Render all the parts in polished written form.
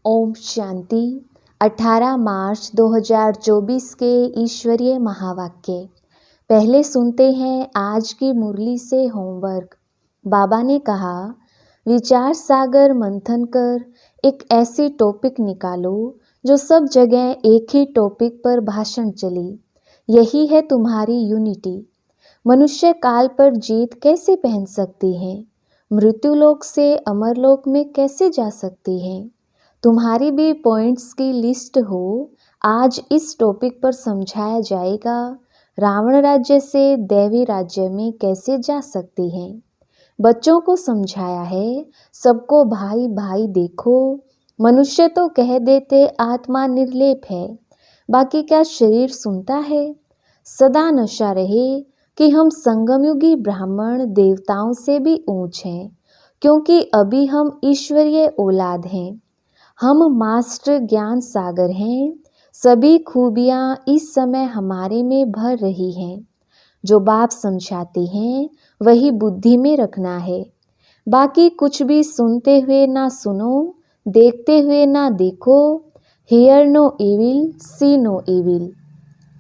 ओम शांति। 18 मार्च 2024 के ईश्वरीय महावाक्य। पहले सुनते हैं आज की मुरली से होमवर्क। बाबा ने कहा, विचार सागर मंथन कर एक ऐसी टॉपिक निकालो जो सब जगह एक ही टॉपिक पर भाषण चली। यही है तुम्हारी यूनिटी। मनुष्य काल पर जीत कैसे पहन सकती है? मृत्युलोक से अमरलोक में कैसे जा सकती है? तुम्हारी भी पॉइंट्स की लिस्ट हो। आज इस टॉपिक पर समझाया जाएगा रावण राज्य से दैवी राज्य में कैसे जा सकती है। बच्चों को समझाया है, सबको भाई भाई देखो। मनुष्य तो कह देते आत्मा निर्लेप है, बाकी क्या शरीर सुनता है? सदा नशा रहे कि हम संगमयुगी ब्राह्मण देवताओं से भी ऊंच हैं, क्योंकि अभी हम ईश्वरीय औलाद हैं। हम मास्टर ज्ञान सागर हैं। सभी खूबियाँ इस समय हमारे में भर रही हैं। जो बाप समझाते हैं वही बुद्धि में रखना है। बाकी कुछ भी सुनते हुए ना सुनो, देखते हुए ना देखो। Hear no evil, see no evil.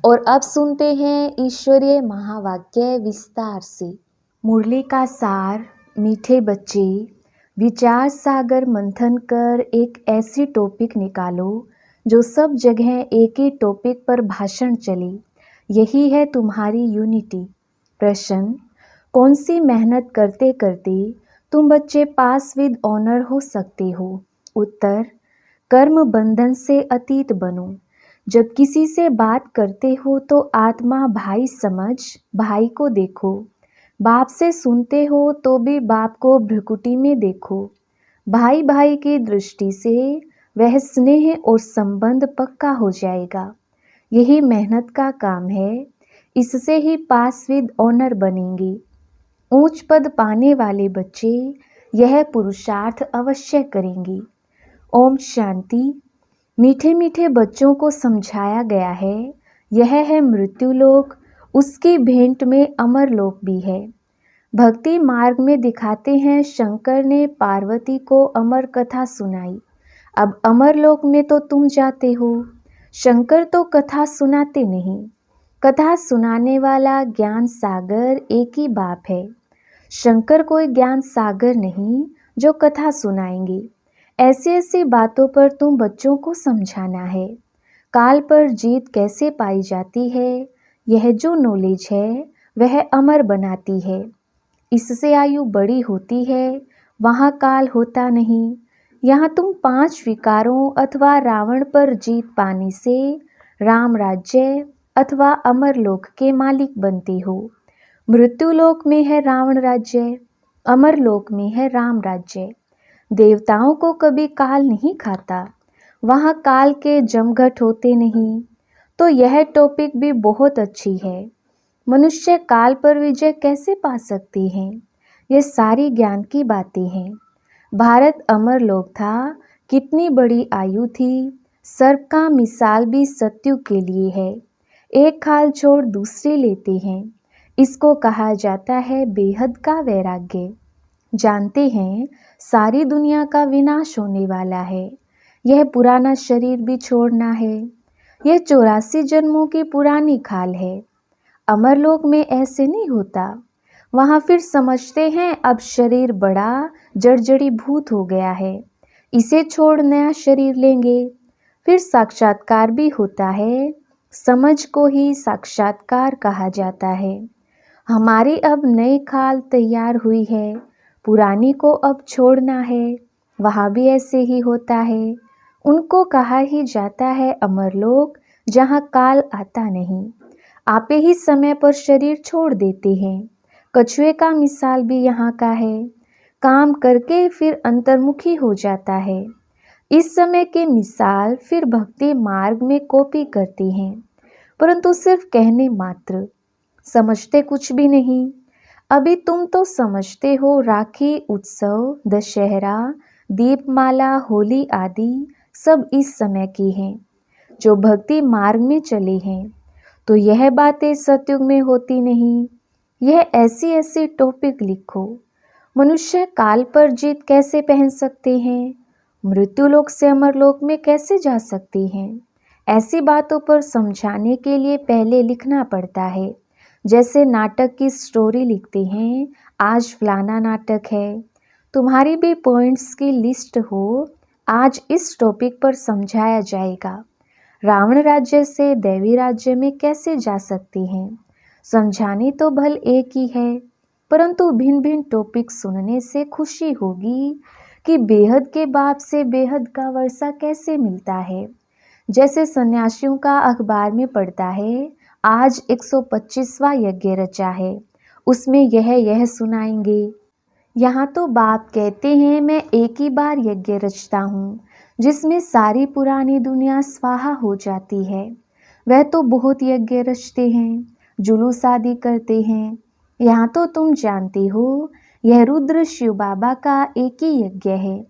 और अब सुनते हैं ईश्वरीय महावाक्य विस्तार से। मुरली का सार। मीठे बच्चे, विचार सागर मंथन कर एक ऐसी टॉपिक निकालो जो सब जगह एक ही टॉपिक पर भाषण चली। यही है तुम्हारी यूनिटी। प्रश्न, कौन सी मेहनत करते करते तुम बच्चे पास विद ऑनर हो सकते हो? उत्तर, कर्म बंधन से अतीत बनो। जब किसी से बात करते हो तो आत्मा भाई समझ भाई को देखो। बाप से सुनते हो तो भी बाप को भ्रुकुटी में देखो। भाई भाई की दृष्टि से वह स्नेह और संबंध पक्का हो जाएगा। यही मेहनत का काम है। इससे ही पास विद ऑनर बनेंगे। ऊंच पद पाने वाले बच्चे यह पुरुषार्थ अवश्य करेंगे। ओम शांति। मीठे मीठे बच्चों को समझाया गया है, यह है मृत्युलोक, उसकी भेंट में अमरलोक भी है। भक्ति मार्ग में दिखाते हैं शंकर ने पार्वती को अमर कथा सुनाई। अब अमरलोक में तो तुम जाते हो। शंकर तो कथा सुनाते नहीं। कथा सुनाने वाला ज्ञान सागर एक ही बाप है। शंकर कोई ज्ञान सागर नहीं जो कथा सुनाएंगे। ऐसी ऐसी बातों पर तुम बच्चों को समझाना है। काल पर जीत कैसे पाई जाती है, यह जो नॉलेज है वह अमर बनाती है। इससे आयु बड़ी होती है, वहाँ काल होता नहीं। यहाँ तुम 5 विकारों अथवा रावण पर जीत पाने से राम राज्य अथवा अमरलोक के मालिक बनते हो। मृत्युलोक में है रावण राज्य, अमरलोक में है राम राज्य। देवताओं को कभी काल नहीं खाता, वहाँ काल के जमघट होते नहीं। तो यह टॉपिक भी बहुत अच्छी है। मनुष्य काल पर विजय कैसे पा सकते हैं? ये सारी ज्ञान की बातें हैं। भारत अमरलोक था, कितनी बड़ी आयु थी। सर्प का मिसाल भी सत्यु के लिए है। एक खाल छोड़ दूसरी लेते हैं। इसको कहा जाता है बेहद का वैराग्य। जानते हैं सारी दुनिया का विनाश होने वाला है। यह पुराना शरीर भी छोड़ना है। यह 84 जन्मों की पुरानी खाल है। अमरलोक में ऐसे नहीं होता। वहाँ फिर समझते हैं अब शरीर बड़ा जर्जरी भूत हो गया है, इसे छोड़ नया शरीर लेंगे। फिर साक्षात्कार भी होता है। समझ को ही साक्षात्कार कहा जाता है। हमारी अब नई खाल तैयार हुई है, पुरानी को अब छोड़ना है। वहाँ भी ऐसे ही होता है। उनको कहा ही जाता है अमरलोक, जहाँ काल आता नहीं। आपे ही समय पर शरीर छोड़ देते हैं। कछुए का मिसाल भी यहाँ का है। काम करके फिर अंतर्मुखी हो जाता है। इस समय के मिसाल फिर भक्ति मार्ग में कॉपी करते हैं, परंतु सिर्फ कहने मात्र, समझते कुछ भी नहीं। अभी तुम तो समझते हो राखी उत्सव, दशहरा, दीपमाला, होली आदि सब इस समय की हैं, जो भक्ति मार्ग में चले हैं। तो यह बातें सतयुग में होती नहीं। यह ऐसी ऐसी टॉपिक लिखो। मनुष्य काल पर जीत कैसे पहन सकते हैं? मृत्युलोक से अमरलोक में कैसे जा सकती हैं? ऐसी बातों पर समझाने के लिए पहले लिखना पड़ता है। जैसे नाटक की स्टोरी लिखते हैं, आज फलाना नाटक है, तुम्हारी भी पॉइंट्स की लिस्ट हो, आज इस टॉपिक पर समझाया जाएगा। रावण राज्य से दैवी राज्य में कैसे जा सकती हैं? समझानी तो भल एक ही है, परंतु भिन्न भिन्न टॉपिक सुनने से खुशी होगी कि बेहद के बाप से बेहद का वर्षा कैसे मिलता है। जैसे सन्यासियों का अखबार में पढ़ता है, आज 125वां यज्ञ रचा है, उसमें यह सुनाएंगे। यहाँ तो बाप कहते हैं मैं एक ही बार यज्ञ रचता हूँ जिसमें सारी पुरानी दुनिया स्वाहा हो जाती है। वह तो बहुत यज्ञ रचते हैं, जुलूस आदि करते हैं। यहाँ तो तुम जानती हो यह रुद्र शिव बाबा का एक ही यज्ञ है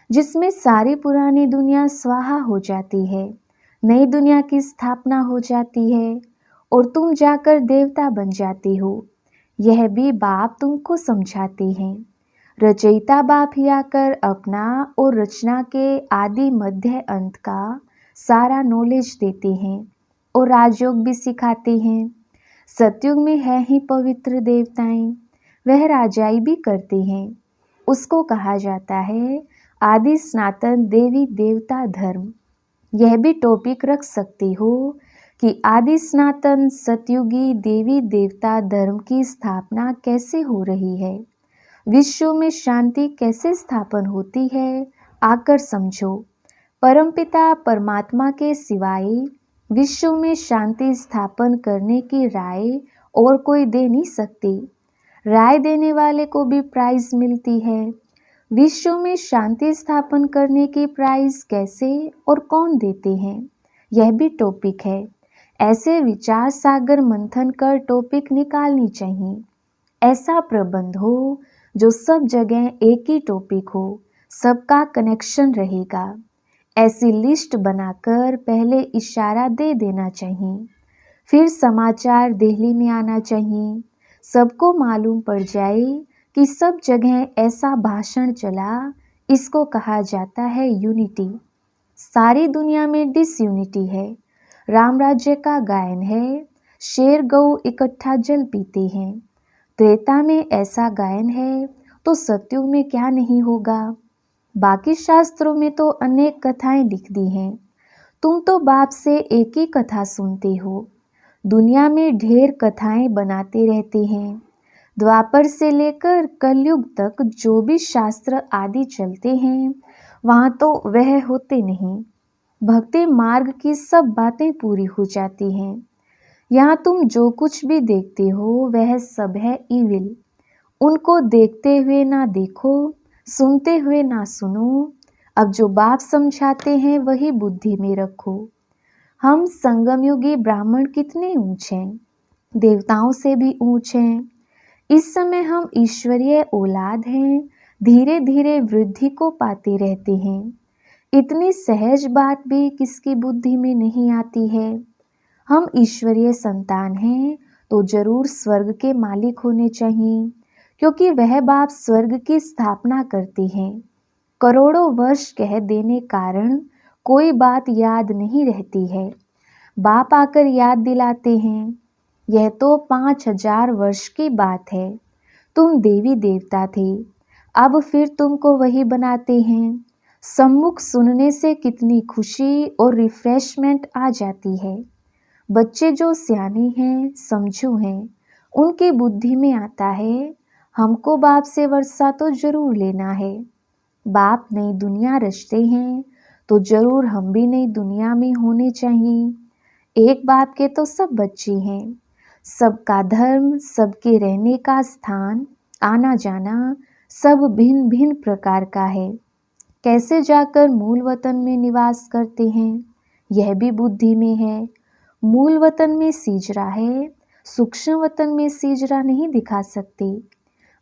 जिसमें सारी पुरानी दुनिया स्वाहा हो जाती है, नई दुनिया की स्थापना हो जाती है और तुम जाकर देवता बन जाती हो। यह भी बाप तुमको समझाते हैं। रचयिता बाप ही आकर अपना और रचना के आदि मध्य अंत का सारा नॉलेज देते हैं और राजयोग भी सिखाते हैं। सतयुग में है ही पवित्र देवताएं, वह राजाई भी करते हैं। उसको कहा जाता है आदि सनातन देवी देवता धर्म। यह भी टॉपिक रख सकती हो कि आदि सनातन सतयुगी देवी देवता धर्म की स्थापना कैसे हो रही है, विश्व में शांति कैसे स्थापन होती है, आकर समझो। परमपिता परमात्मा के सिवाय विश्व में शांति स्थापन करने की राय और कोई दे नहीं सकती। राय देने वाले को भी प्राइज मिलती है। विश्व में शांति स्थापन करने की प्राइज कैसे और कौन देते हैं, यह भी टॉपिक है। ऐसे विचार सागर मंथन कर टॉपिक निकालनी चाहिए। ऐसा प्रबंध हो जो सब जगह एक ही टॉपिक हो, सबका कनेक्शन रहेगा। ऐसी लिस्ट बनाकर पहले इशारा दे देना चाहिए, फिर समाचार दिल्ली में आना चाहिए। सबको मालूम पड़ जाए कि सब जगह ऐसा भाषण चला, इसको कहा जाता है यूनिटी। सारी दुनिया में डिसयूनिटी है। राम राज्य का गायन है, शेर गऊ इकट्ठा जल पीते हैं। त्रेता में ऐसा गायन है तो सतयुग में क्या नहीं होगा। बाकी शास्त्रों में तो अनेक कथाएं लिख दी हैं, तुम तो बाप से एक ही कथा सुनते हो। दुनिया में ढेर कथाएं बनाते रहते हैं। द्वापर से लेकर कलयुग तक जो भी शास्त्र आदि चलते हैं वहाँ तो वह होते नहीं। भक्ति मार्ग की सब बातें पूरी हो जाती हैं। यहाँ तुम जो कुछ भी देखते हो वह सब है इविल। उनको देखते हुए ना देखो, सुनते हुए ना सुनो। अब जो बाप समझाते हैं वही बुद्धि में रखो। हम संगमयुगी ब्राह्मण कितने ऊंच हैं, देवताओं से भी ऊंच हैं। इस समय हम ईश्वरीय औलाद हैं, धीरे धीरे वृद्धि को पाते रहते हैं। इतनी सहज बात भी किसकी बुद्धि में नहीं आती है। हम ईश्वरीय संतान हैं तो जरूर स्वर्ग के मालिक होने चाहिए, क्योंकि वह बाप स्वर्ग की स्थापना करते हैं। करोड़ों वर्ष कह देने कारण कोई बात याद नहीं रहती है। बाप आकर याद दिलाते हैं। यह तो 5000 वर्ष की बात है। तुम देवी देवता थे, अब फिर तुमको वही बनाते हैं। सम्मुख सुनने से कितनी खुशी और रिफ्रेशमेंट आ जाती है। बच्चे जो सियाने हैं, समझू हैं, उनकी बुद्धि में आता है हमको बाप से वर्षा तो जरूर लेना है। बाप नई दुनिया रचते हैं तो जरूर हम भी नई दुनिया में होने चाहिए। एक बाप के तो सब बच्चे हैं। सबका धर्म, सबके रहने का स्थान, आना जाना सब भिन्न भिन्न प्रकार का है। कैसे जाकर मूल वतन में निवास करते हैं, यह भी बुद्धि में है। मूल वतन में सीजरा है, सूक्ष्म वतन में सीजरा नहीं दिखा सकते।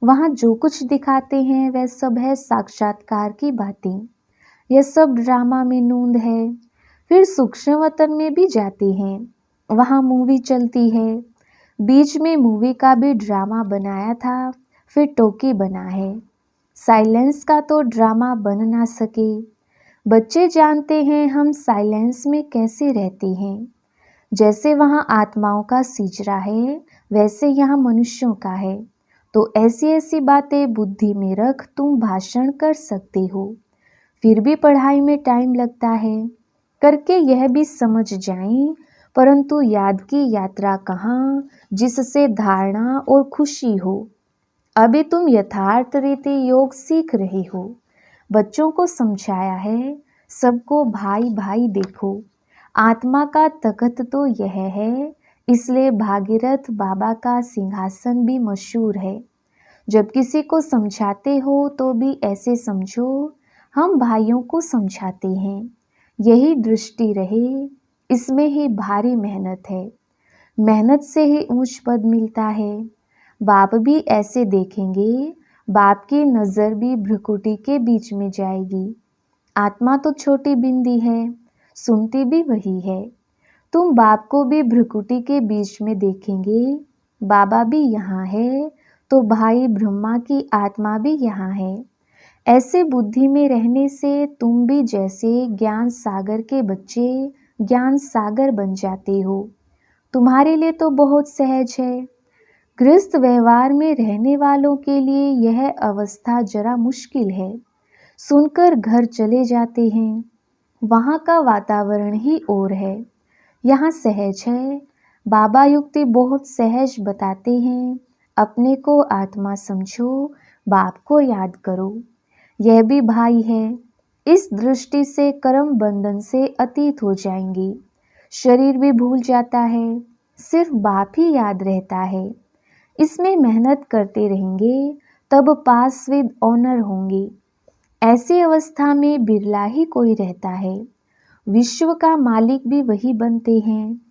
वहाँ जो कुछ दिखाते हैं वह सब है साक्षात्कार की बातें। यह सब ड्रामा में नूंद है। फिर सूक्ष्म वतन में भी जाते हैं, वहाँ मूवी चलती है। बीच में मूवी का भी ड्रामा बनाया था, फिर टोकी बना है। साइलेंस का तो ड्रामा बन ना सके। बच्चे जानते हैं हम साइलेंस में कैसे रहते हैं। जैसे वहाँ आत्माओं का सिजरा है, वैसे यहाँ मनुष्यों का है। तो ऐसी ऐसी बातें बुद्धि में रख तुम भाषण कर सकते हो। फिर भी पढ़ाई में टाइम लगता है। करके यह भी समझ जाएं, परंतु याद की यात्रा कहाँ, जिससे धारणा और खुशी हो। अभी तुम यथार्थ रीति योग सीख रहे हो। बच्चों को समझाया है, सबको भाई भाई देखो। आत्मा का तखत तो यह है, इसलिए भागीरथ बाबा का सिंहासन भी मशहूर है। जब किसी को समझाते हो तो भी ऐसे समझो, हम भाइयों को समझाते हैं। यही दृष्टि रहे, इसमें ही भारी मेहनत है। मेहनत से ही ऊंच पद मिलता है। बाप भी ऐसे देखेंगे, बाप की नज़र भी भ्रुकुटी के बीच में जाएगी। आत्मा तो छोटी बिंदी है, सुनती भी वही है। तुम बाप को भी भ्रुकुटी के बीच में देखेंगे। बाबा भी यहाँ है, तो भाई ब्रह्मा की आत्मा भी यहाँ है। ऐसे बुद्धि में रहने से तुम भी जैसे ज्ञान सागर के बच्चे ज्ञान सागर बन जाते हो। तुम्हारे लिए तो बहुत सहज है। गृहस्थ व्यवहार में रहने वालों के लिए यह अवस्था जरा मुश्किल है। सुनकर घर चले जाते हैं। वहाँ का वातावरण ही और है, यहाँ सहज है। बाबा युक्ति बहुत सहज बताते हैं। अपने को आत्मा समझो, बाप को याद करो। यह भी भाई है। इस दृष्टि से कर्म बंधन से अतीत हो जाएंगे। शरीर भी भूल जाता है, सिर्फ बाप ही याद रहता है। इसमें मेहनत करते रहेंगे, तब पास विद ऑनर होंगे। ऐसी अवस्था में बिरला ही कोई रहता है। विश्व का मालिक भी वही बनते हैं।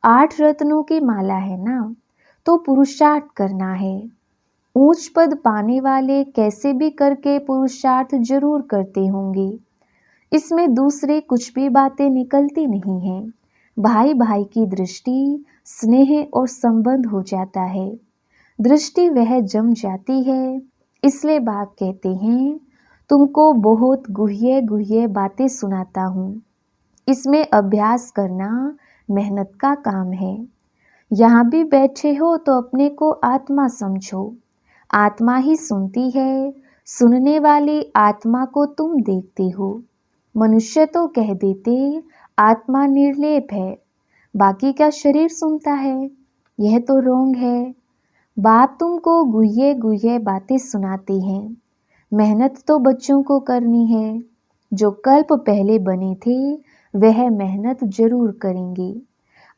8 रत्नों की माला है ना, तो पुरुषार्थ करना है। ऊंच पद पाने वाले कैसे भी करके पुरुषार्थ जरूर करते होंगे। इसमें दूसरे कुछ भी बातें निकलती नहीं हैं। भाई भाई की दृष्टि, स्नेह और संबंध हो जाता है। दृष्टि वह जम जाती है। इसलिए बाप कहते हैं, तुमको बहुत गुह्य गुह्य बातें सुनाता हूँ। इसमें अभ्यास करना मेहनत का काम है। यहाँ भी बैठे हो तो अपने को आत्मा समझो। आत्मा ही सुनती है। सुनने वाली आत्मा को तुम देखते हो। मनुष्य तो कह देते आत्मा निर्लेप है, बाकी का शरीर सुनता है। यह तो रोंग है। बाप तुमको गुह्ये गुह्ये बातें सुनाते हैं। मेहनत तो बच्चों को करनी है। जो कल्प पहले बने थे वह मेहनत जरूर करेंगे।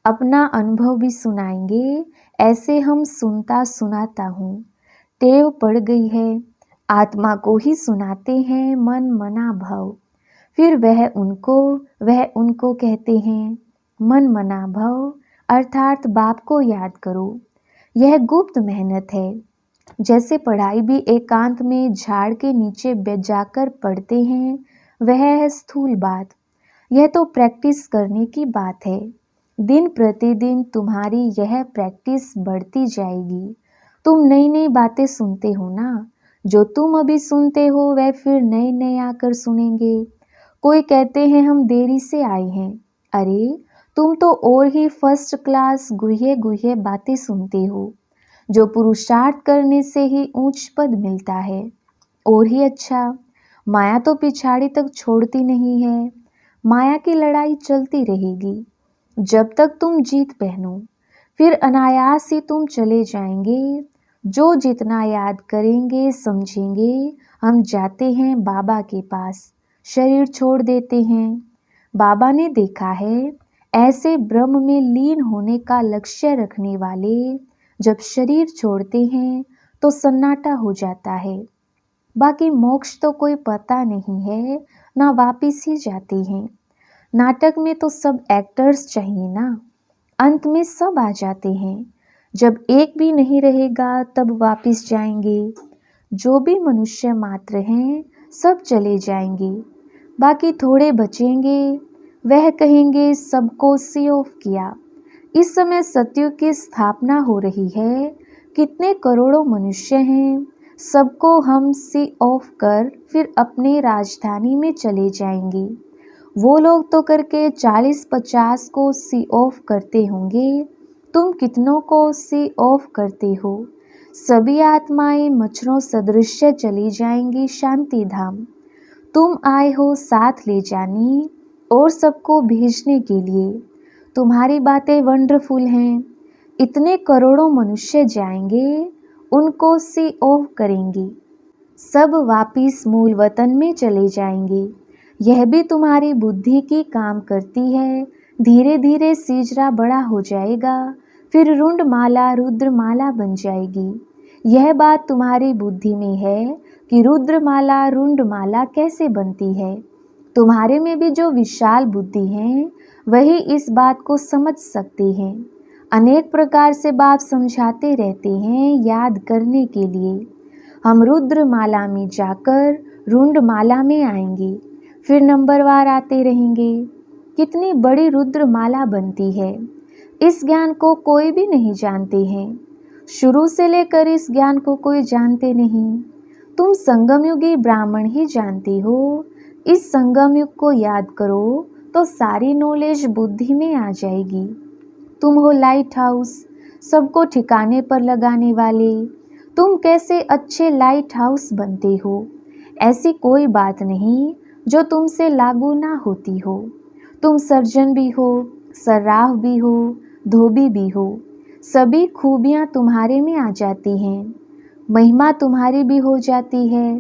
अपना अनुभव भी सुनाएंगे। ऐसे हम सुनता सुनाता हूँ, टेव पड़ गई है। आत्मा को ही सुनाते हैं मन मना भव। फिर वह उनको कहते हैं मन मना भव, अर्थात बाप को याद करो। यह गुप्त मेहनत है। जैसे पढ़ाई भी एकांत में झाड़ के नीचे जाकर पढ़ते हैं, वह है स्थूल बात। यह तो प्रैक्टिस करने की बात है। दिन प्रतिदिन तुम्हारी यह प्रैक्टिस बढ़ती जाएगी। तुम नई नई बातें सुनते हो ना, जो तुम अभी सुनते हो वह फिर नए नए आकर सुनेंगे। कोई कहते हैं हम देरी से आए हैं। अरे तुम तो और ही फर्स्ट क्लास गुह्ये गुह्ये बातें सुनते हो, जो पुरुषार्थ करने से ही ऊंच पद मिलता है। और ही अच्छा, माया तो पिछाड़ी तक छोड़ती नहीं है। माया की लड़ाई चलती रहेगी जब तक तुम जीत पहनो। फिर अनायास ही तुम चले जाएंगे। जो जितना याद करेंगे समझेंगे, हम जाते हैं बाबा के पास, शरीर छोड़ देते हैं। बाबा ने देखा है, ऐसे ब्रह्म में लीन होने का लक्ष्य रखने वाले जब शरीर छोड़ते हैं तो सन्नाटा हो जाता है। बाकी मोक्ष तो कोई पता नहीं है, ना वापिस ही जाते हैं। नाटक में तो सब एक्टर्स चाहिए ना, अंत में सब आ जाते हैं। जब एक भी नहीं रहेगा तब वापिस जाएंगे। जो भी मनुष्य मात्र हैं सब चले जाएंगे, बाकी थोड़े बचेंगे। वह कहेंगे सबको सी ऑफ किया। इस समय सत्युग की स्थापना हो रही है। कितने करोड़ों मनुष्य हैं, सबको हम सी ऑफ कर फिर अपने राजधानी में चले जाएंगे। वो लोग तो करके 40-50 को सी ऑफ करते होंगे, तुम कितनों को सी ऑफ करते हो? सभी आत्माएं मच्छरों सदृश चली जाएंगी शांति धाम। तुम आए हो साथ ले जाने और सबको भेजने के लिए। तुम्हारी बातें वंडरफुल हैं। इतने करोड़ों मनुष्य जाएंगे, उनको सी ऑफ करेंगे, सब वापिस मूल वतन में चले जाएंगे। यह भी तुम्हारी बुद्धि की काम करती है। धीरे धीरे सीजरा बड़ा हो जाएगा, फिर रुंडमाला रुद्रमाला बन जाएगी। यह बात तुम्हारी बुद्धि में है कि रुद्रमाला रुंडमाला कैसे बनती है। तुम्हारे में भी जो विशाल बुद्धि है वही इस बात को समझ सकते हैं। अनेक प्रकार से बाप समझाते रहते हैं याद करने के लिए। हम रुद्रमाला में जाकर रुंडमाला में आएंगे, फिर नंबरवार आते रहेंगे। कितनी बड़ी रुद्रमाला बनती है, इस ज्ञान को कोई भी नहीं जानते हैं। शुरू से लेकर इस ज्ञान को कोई जानते नहीं। तुम संगमयुगी ब्राह्मण ही जानते हो। इस संगम युग को याद करो तो सारी नॉलेज बुद्धि में आ जाएगी। तुम हो लाइट हाउस, सबको ठिकाने पर लगाने वाले। तुम कैसे अच्छे लाइट हाउस बनते हो, ऐसी कोई बात नहीं जो तुमसे लागू ना होती हो। तुम सर्जन भी हो, सर्राफ भी हो, धोबी भी हो। सभी खूबियाँ तुम्हारे में आ जाती हैं, महिमा तुम्हारी भी हो जाती है।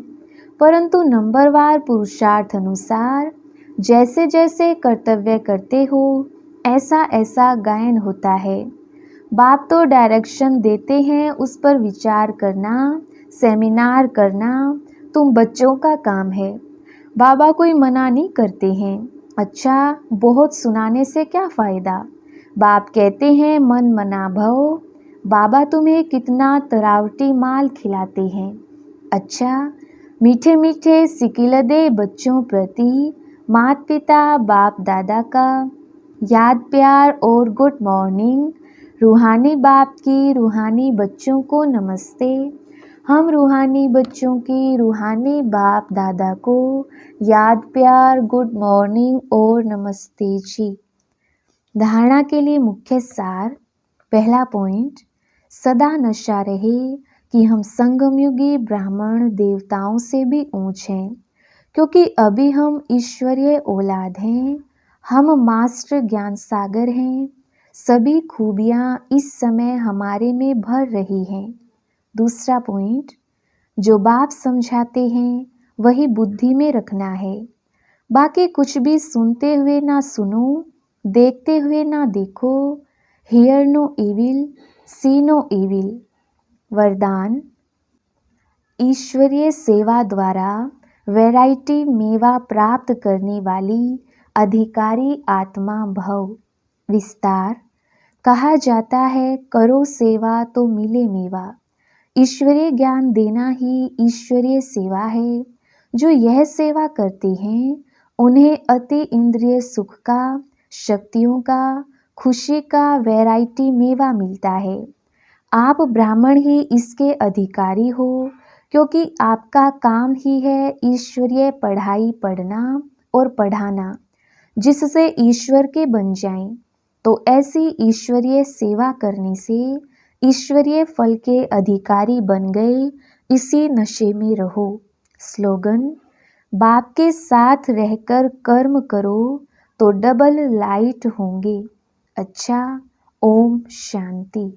परंतु नंबरवार पुरुषार्थ अनुसार जैसे जैसे कर्तव्य करते हो ऐसा ऐसा गायन होता है। बाप तो डायरेक्शन देते हैं, उस पर विचार करना, सेमिनार करना तुम बच्चों का काम है। बाबा कोई मना नहीं करते हैं। अच्छा, बहुत सुनाने से क्या फ़ायदा। बाप कहते हैं मन मना भव। बाबा तुम्हें कितना तरावटी माल खिलाते हैं। अच्छा, मीठे मीठे सिकिलदे बच्चों प्रति माता पिता बाप दादा का याद प्यार और गुड मॉर्निंग। रूहानी बाप की रूहानी बच्चों को नमस्ते। हम रूहानी बच्चों की रूहानी बाप दादा को याद प्यार गुड मॉर्निंग और नमस्ते जी। धारणा के लिए मुख्य सार। पहला पॉइंट, सदा नशा रहे कि हम संगमयुगी ब्राह्मण देवताओं से भी ऊंच हैं, क्योंकि अभी हम ईश्वरीय औलाद हैं। हम मास्टर ज्ञान सागर हैं। सभी खूबियाँ इस समय हमारे में भर रही हैं। दूसरा पॉइंट, जो बाप समझाते हैं वही बुद्धि में रखना है। बाकी कुछ भी सुनते हुए ना सुनो, देखते हुए ना देखो। Hear no evil, see no evil. वरदान, ईश्वरीय सेवा द्वारा वैरायटी मेवा प्राप्त करने वाली अधिकारी आत्मा भव। विस्तार, कहा जाता है करो सेवा तो मिले मेवा। ईश्वरीय ज्ञान देना ही ईश्वरीय सेवा है। जो यह सेवा करते हैं उन्हें अति इंद्रिय सुख का, शक्तियों का, खुशी का वैरायटी मेवा मिलता है। आप ब्राह्मण ही इसके अधिकारी हो, क्योंकि आपका काम ही है ईश्वरीय पढ़ाई पढ़ना और पढ़ाना, जिससे ईश्वर के बन जाएं। तो ऐसी ईश्वरीय सेवा करने से ईश्वरीय फल के अधिकारी बन गए। इसी नशे में रहो। स्लोगन, बाप के साथ रहकर कर्म करो तो डबल लाइट होंगे। अच्छा, ओम शांति।